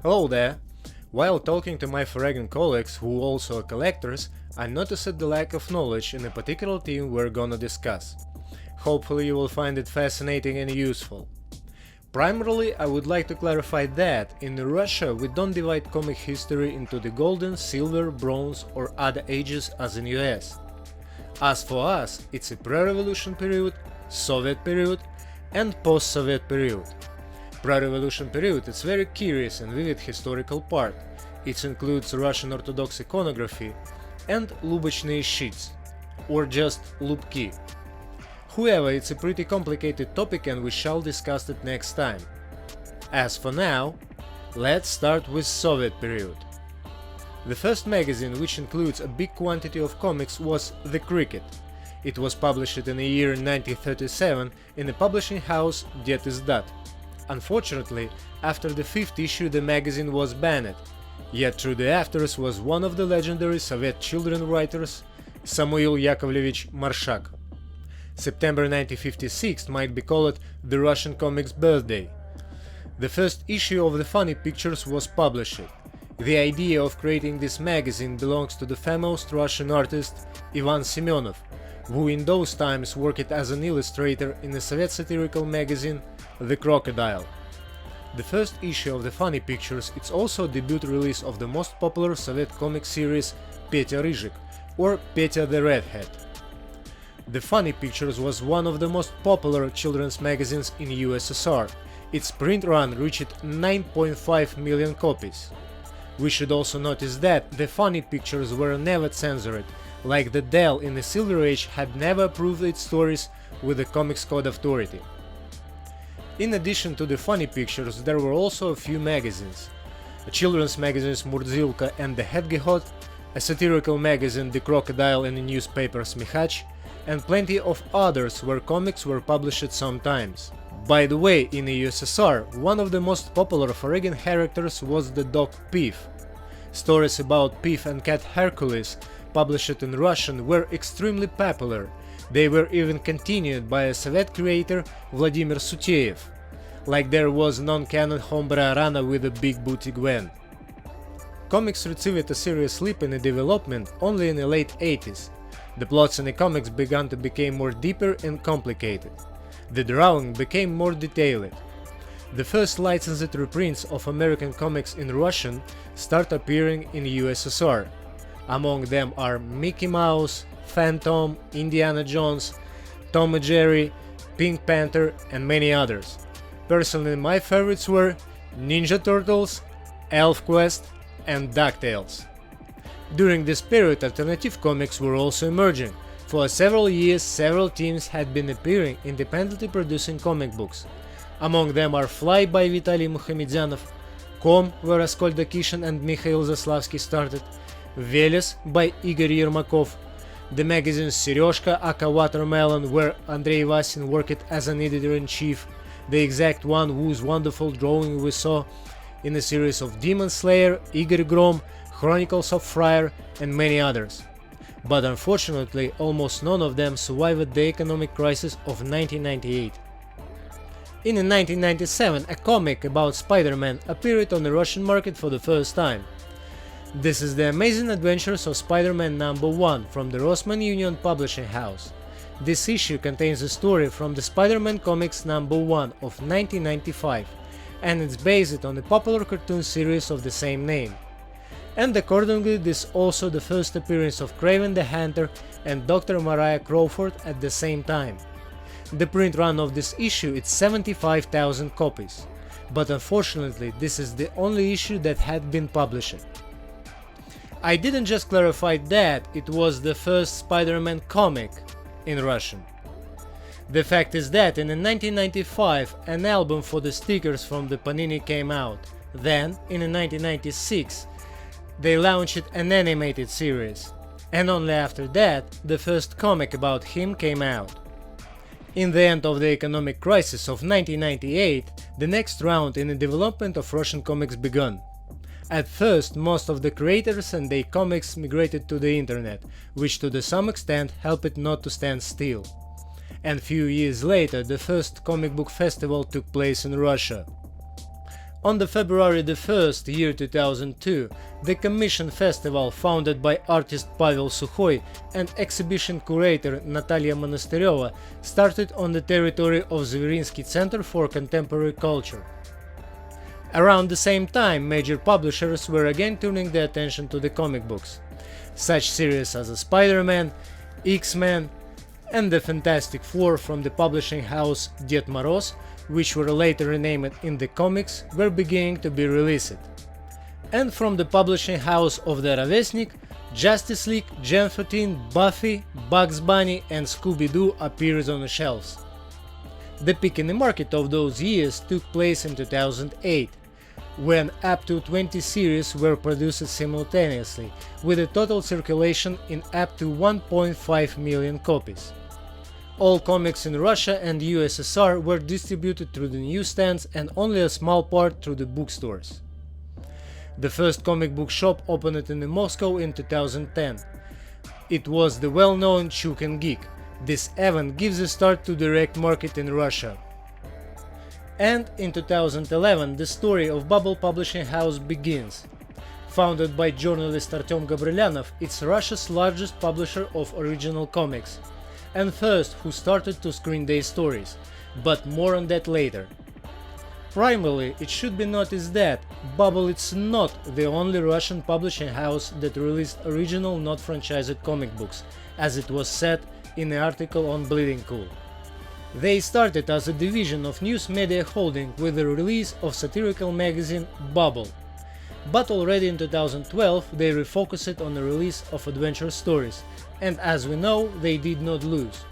Hello there! While talking to my foreign colleagues who also are collectors, I noticed the lack of knowledge in a particular theme we're gonna discuss. Hopefully you will find it fascinating and useful. Primarily, I would like to clarify that in Russia we don't divide comic history into the golden, silver, bronze or other ages as in US. As for us, it's a pre-revolution period, Soviet period and post-Soviet period. Pre-revolution period is very curious and vivid historical part. It includes Russian Orthodox iconography and lubочные щиты, or just lubki. However, it's a pretty complicated topic and we shall discuss it next time. As for now, let's start with Soviet period. The first magazine, which includes a big quantity of comics, was The Cricket. It was published in the year 1937 in the publishing house Det Izdat. Unfortunately, after the fifth issue the magazine was banned, yet through the afters was one of the legendary Soviet children writers, Samuil Yakovlevich Marshak. September 1956 might be called the Russian comics birthday. The first issue of the Funny Pictures was published. The idea of creating this magazine belongs to the famous Russian artist Ivan Semyonov, who in those times worked as an illustrator in the Soviet satirical magazine The Crocodile. The first issue of the Funny Pictures is also a debut release of the most popular Soviet comic series Petya Ryzhyk, or Petya the Redhead. The Funny Pictures was one of the most popular children's magazines in USSR. Its print run reached 9.5 million copies. We should also notice that the Funny Pictures were never censored, like the Dell in the Silver Age had never approved its stories with the Comics Code Authority. In addition to the Funny Pictures, there were also a few magazines. A children's magazines Murdzilka and the Hedgehog, a satirical magazine The Crocodile and the newspaper Smihach, and plenty of others where comics were published sometimes. By the way, in the USSR, one of the most popular foreign characters was the dog Piv. Stories about Piv and cat Hercules, published in Russian, were extremely popular. They were even continued by a Soviet creator Vladimir Suteyev, like there was non-canon Hombre Rana with a big booty Gwen. Comics received a serious leap in the development only in the late 80s. The plots in the comics began to become more deeper and complicated. The drawing became more detailed. The first licensed reprints of American comics in Russian start appearing in USSR. Among them are Mickey Mouse, Phantom, Indiana Jones, Tom and Jerry, Pink Panther and many others. Personally, my favorites were Ninja Turtles, Elf Quest and DuckTales. During this period, alternative comics were also emerging. For several years, several teams had been appearing independently producing comic books. Among them are Fly by Vitaly Muhamedyanov, Com, where Askol Dakishin and Mikhail Zaslavsky started, Veles by Igor Yermakov, the magazine Serezhka aka Watermelon, where Andrei Vasin worked as an editor-in-chief, the exact one whose wonderful drawing we saw in the series of Demon Slayer, Igor Grom, Chronicles of Friar and many others. But unfortunately, almost none of them survived the economic crisis of 1998. In 1997, a comic about Spider-Man appeared on the Russian market for the first time. This is The Amazing Adventures of Spider-Man #1 from the Rossmann Union Publishing House. This issue contains a story from the Spider-Man comics #1 of 1995, and it's based on the popular cartoon series of the same name. And accordingly, this is also the first appearance of Kraven the Hunter and Dr. Mariah Crawford at the same time. The print run of this issue is 75,000 copies, but unfortunately this is the only issue that had been published. I didn't just clarify that it was the first Spider-Man comic in Russian. The fact is that in 1995 an album for the stickers from the Panini came out. Then, in 1996, they launched an animated series, and only after that the first comic about him came out. In the end of the economic crisis of 1998, the next round in the development of Russian comics began. At first, most of the creators and their comics migrated to the internet, which to some extent helped not to stand still. And few years later, the first comic book festival took place in Russia. On the February the 1st, year 2002, the Commission Festival, founded by artist Pavel Sukhoy and exhibition curator Natalia Monasteryova, started on the territory of Zverinsky Center for Contemporary Culture. Around the same time, major publishers were again turning their attention to the comic books. Such series as Spider-Man, X-Men, and the Fantastic Four from the publishing house Ded Moroz, which were later renamed in the comics, were beginning to be released. And from the publishing house of the Rovesnik, Justice League, Gen 13, Buffy, Bugs Bunny and Scooby-Doo appeared on the shelves. The peak in the market of those years took place in 2008, when up to 20 series were produced simultaneously, with a total circulation in up to 1.5 million copies. All comics in Russia and USSR were distributed through the newsstands and only a small part through the bookstores. The first comic book shop opened in Moscow in 2010. It was the well-known Chuk and Geek. This event gives a start to direct market in Russia. And in 2011 the story of Bubble Publishing House begins. Founded by journalist Artem Gabrielyanov, it's Russia's largest publisher of original comics, and first who started to screen their stories, but more on that later. Primarily, it should be noticed that Bubble is not the only Russian publishing house that released original not franchised comic books, as it was said in the article on Bleeding Cool. They started as a division of News Media Holding with the release of satirical magazine Bubble. But already in 2012 they refocused on the release of adventure stories, and as we know, they did not lose.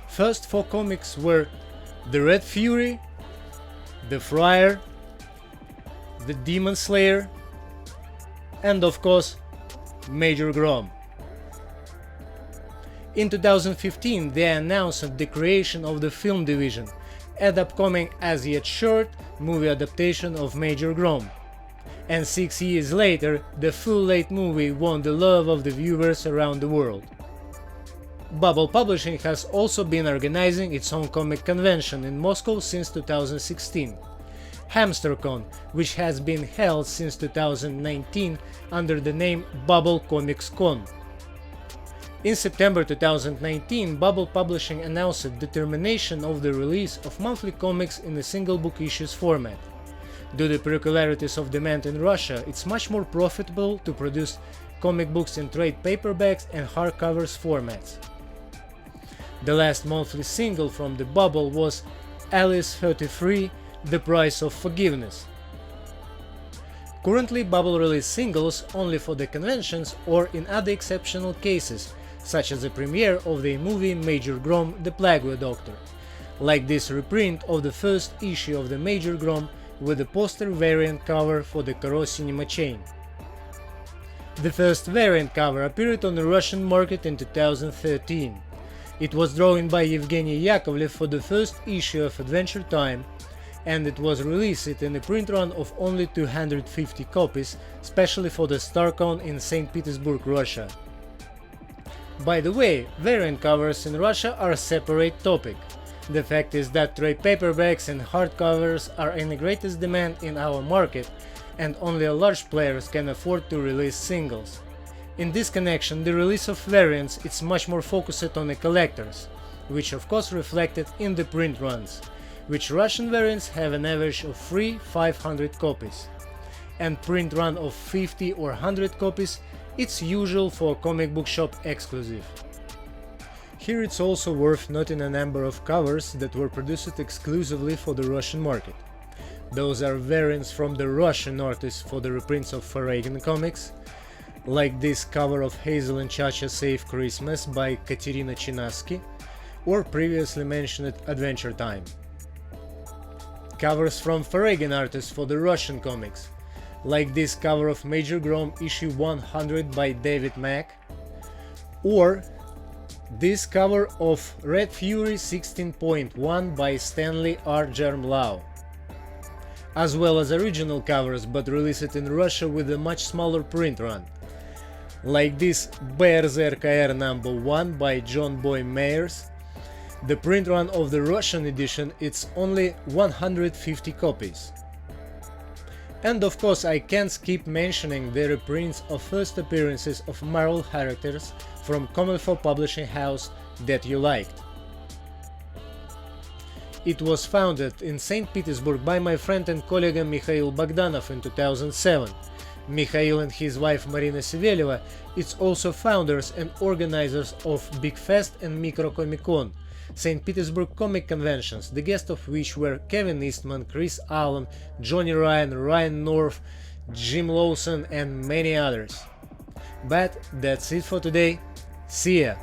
First four comics were The Red Fury, The Friar, The Demon Slayer, and of course Major Grom. In 2015 they announced the creation of the film division, an upcoming as yet short movie adaptation of Major Grom. And 6 years later, the full-length movie won the love of the viewers around the world. Bubble Publishing has also been organizing its own comic convention in Moscow since 2016, HamsterCon, which has been held since 2019 under the name Bubble Comics Con. In September 2019, Bubble Publishing announced the termination of the release of monthly comics in a single book issues format. Due to peculiarities of demand in Russia, it's much more profitable to produce comic books in trade paperbacks and hardcovers formats. The last monthly single from the Bubble was Alice 33, The Price of Forgiveness. Currently, Bubble releases singles only for the conventions or in other exceptional cases, such as the premiere of the movie Major Grom, The Plague Doctor, like this reprint of the first issue of the Major Grom with the poster variant cover for the Karo cinema chain. The first variant cover appeared on the Russian market in 2013. It was drawn by Evgeny Yakovlev for the first issue of Adventure Time, and it was released in a print run of only 250 copies, specially for the StarCon in St. Petersburg, Russia. By the way, variant covers in Russia are a separate topic. The fact is that trade paperbacks and hardcovers are in the greatest demand in our market, and only large players can afford to release singles. In this connection, the release of variants is much more focused on the collectors, which of course reflected in the print runs, which Russian variants have an average of 300-500 copies, and print run of 50 or 100 copies it's usual for a comic book shop exclusive. Here it's also worth noting a number of covers that were produced exclusively for the Russian market. Those are variants from the Russian artists for the reprints of Faragin comics, like this cover of Hazel and Chacha Save Christmas by Katerina Chinaski, or previously mentioned Adventure Time. Covers from Faragin artists for the Russian comics, like this cover of Major Grom issue 100 by David Mack, or this cover of Red Fury 16.1 by Stanley R. Germlau, as well as original covers but released in Russia with a much smaller print run, like this BRZRKR number 1 by John Boy Meyers. The print run of the Russian edition it's only 150 copies. And of course I can't skip mentioning the reprints of first appearances of Marvel characters from Comic Publishing House that you liked. It was founded in St. Petersburg by my friend and colleague Mikhail Bogdanov in 2007. Mikhail and his wife Marina Seveleva is also founders and organizers of Big Fest and Micro Comic Con, St. Petersburg comic conventions, the guests of which were Kevin Eastman, Chris Allen, Johnny Ryan, Ryan North, Jim Lawson and many others. But that's it for today. See ya!